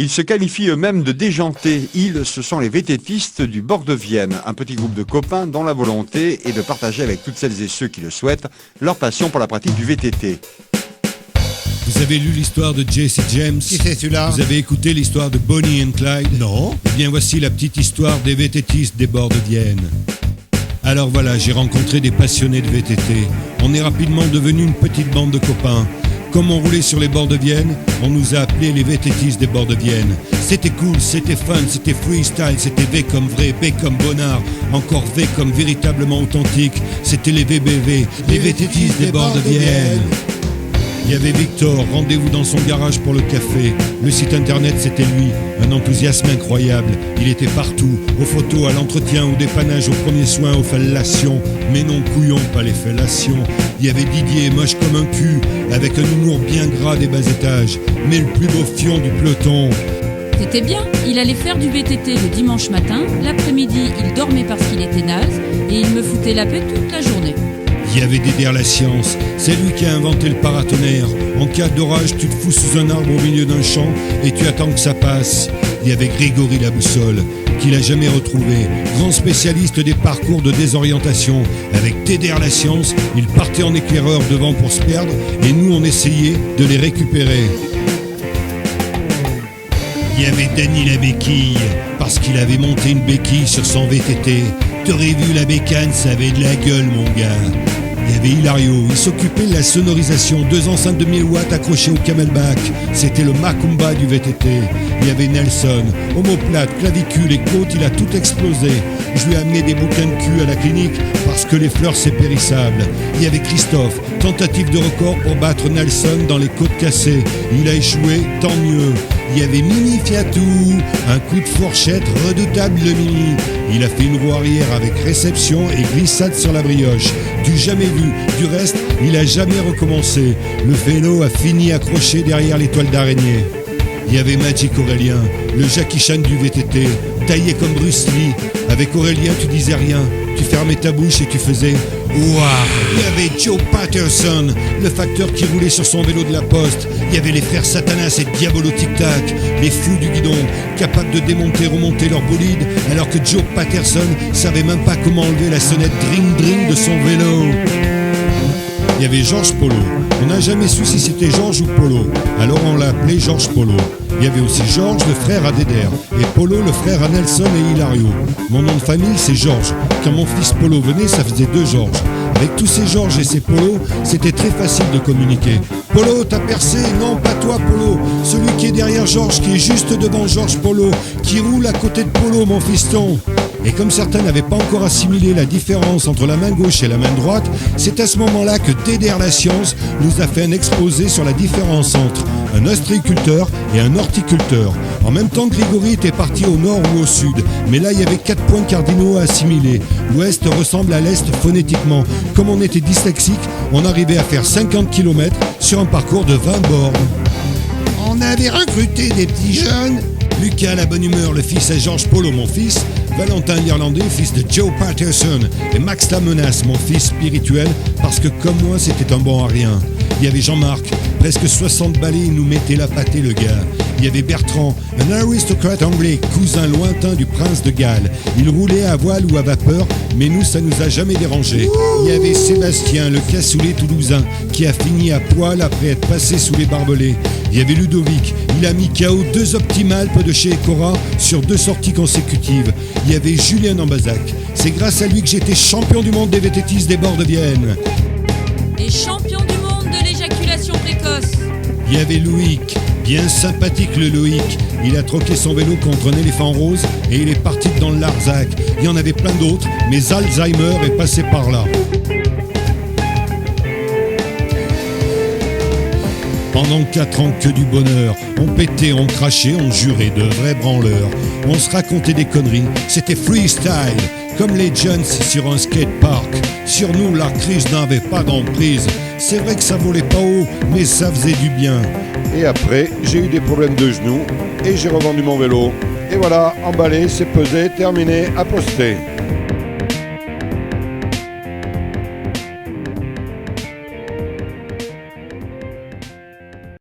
Ils se qualifient eux-mêmes de déjantés. Ils, ce sont les VTTistes du bord de Vienne, un petit groupe de copains dont la volonté est de partager avec toutes celles et ceux qui le souhaitent leur passion pour la pratique du VTT. Vous avez lu l'histoire de Jesse James? Qui c'est celui-là? Vous avez écouté l'histoire de Bonnie and Clyde? Non. Eh bien voici la petite histoire des VTTistes des bords de Vienne. Alors voilà, j'ai rencontré des passionnés de VTT. On est rapidement devenus une petite bande de copains. Comme on roulait sur les bords de Vienne, on nous a appelés les VTTistes des bords de Vienne. C'était cool, c'était fun, c'était freestyle, c'était V comme vrai, B comme bonnard, encore V comme véritablement authentique. C'était les VBV, les VTTistes des bords de Vienne. Il y avait Victor, rendez-vous dans son garage pour le café. Le site internet, c'était lui, un enthousiasme incroyable. Il était partout, aux photos, à l'entretien, au dépannage, aux premiers soins, aux fellations. Mais non, couillon, pas les fellations. Il y avait Didier, moche comme un cul, avec un humour bien gras des bas étages, mais le plus beau fion du peloton. C'était bien, il allait faire du VTT le dimanche matin, l'après-midi il dormait parce qu'il était naze, et il me foutait la paix toute la journée. Il y avait Dédère la science, c'est lui qui a inventé le paratonnerre. En cas d'orage, tu te fous sous un arbre au milieu d'un champ et tu attends que ça passe. Il y avait Grégory la boussole, qu'il a jamais retrouvé, grand spécialiste des parcours de désorientation. Avec Dédère la science, il partait en éclaireur devant pour se perdre et nous on essayait de les récupérer. Il y avait Danny la béquille, parce qu'il avait monté une béquille sur son VTT. T'aurais vu la bécane, ça avait de la gueule mon gars. Il y avait Hilario, il s'occupait de la sonorisation, 2 enceintes de 1000 watts accrochées au camelback. C'était le Macumba du VTT. Il y avait Nelson, omoplate, clavicule et côte, il a tout explosé. Je lui ai amené des bouquins de cul à la clinique parce que les fleurs c'est périssable. Il y avait Christophe, tentative de record pour battre Nelson dans les côtes cassées. Il a échoué, tant mieux. Il y avait Mimi Fiatou, un coup de fourchette redoutable de Mimi. Il a fait une roue arrière avec réception et glissade sur la brioche. Du jamais vu, du reste, il a jamais recommencé. Le vélo a fini accroché derrière l'étoile d'araignée. Il y avait Magic Aurélien, le Jackie Chan du VTT, taillé comme Bruce Lee. Avec Aurélien, tu disais rien, tu fermais ta bouche et tu faisais waouh. Il y avait Joe Patterson, le facteur qui roulait sur son vélo de la poste. Il y avait les frères Satanas et Diabolo Tic Tac, les fous du guidon, capables de démonter, remonter leur bolide, alors que Joe Patterson savait même pas comment enlever la sonnette dring-dring de son vélo. Il y avait Georges Polo. On n'a jamais su si c'était Georges ou Polo, alors on l'a appelé Georges Polo. Il y avait aussi Georges, le frère à Dédère, et Polo, le frère à Nelson et Hilario. Mon nom de famille, c'est Georges. Quand mon fils Polo venait, ça faisait 2 Georges. Avec tous ces Georges et ces Polo, c'était très facile de communiquer. Polo, t'as percé? Non, pas toi, Polo. Celui qui est derrière Georges, qui est juste devant Georges Polo, qui roule à côté de Polo, mon fiston. Et comme certains n'avaient pas encore assimilé la différence entre la main gauche et la main droite, c'est à ce moment-là que Dédère la science nous a fait un exposé sur la différence entre un ostréiculteur et un horticulteur. En même temps, Grégory était parti au nord ou au sud, mais là il y avait 4 points cardinaux à assimiler. L'ouest ressemble à l'est phonétiquement. Comme on était dyslexique, on arrivait à faire 50 km sur un parcours de 20 bornes. On avait recruté des petits jeunes. Lucas la bonne humeur, le fils à Georges Polo, mon fils. Valentin l'Irlandais, fils de Joe Patterson. Et Max la menace, mon fils spirituel, parce que comme moi, c'était un bon à rien. Il y avait Jean-Marc, presque 60 balais, il nous mettait la pâtée le gars. Il y avait Bertrand, un aristocrate anglais, cousin lointain du prince de Galles. Il roulait à voile ou à vapeur, mais nous, ça nous a jamais dérangé. Il y avait Sébastien, le cassoulet toulousain, qui a fini à poil après être passé sous les barbelés. Il y avait Ludovic, il a mis KO 2 Optimalpes de chez Ecora sur 2 sorties consécutives. Il y avait Julien Dambazac, c'est grâce à lui que j'étais champion du monde des VTTistes des bords de Vienne. Et champion du monde de l'éjaculation précoce. Il y avait Loïc, bien sympathique le Loïc. Il a troqué son vélo contre un éléphant rose et il est parti dans le Larzac. Il y en avait plein d'autres, mais Alzheimer est passé par là. Pendant 4 ans, que du bonheur. On pétait, on crachait, on jurait, de vrais branleurs. On se racontait des conneries, c'était freestyle, comme les Jones sur un skatepark. Sur nous, la crise n'avait pas d'emprise. C'est vrai que ça volait pas haut, mais ça faisait du bien. Et après, j'ai eu des problèmes de genoux et j'ai revendu mon vélo. Et voilà, emballé, c'est pesé, terminé, à poster.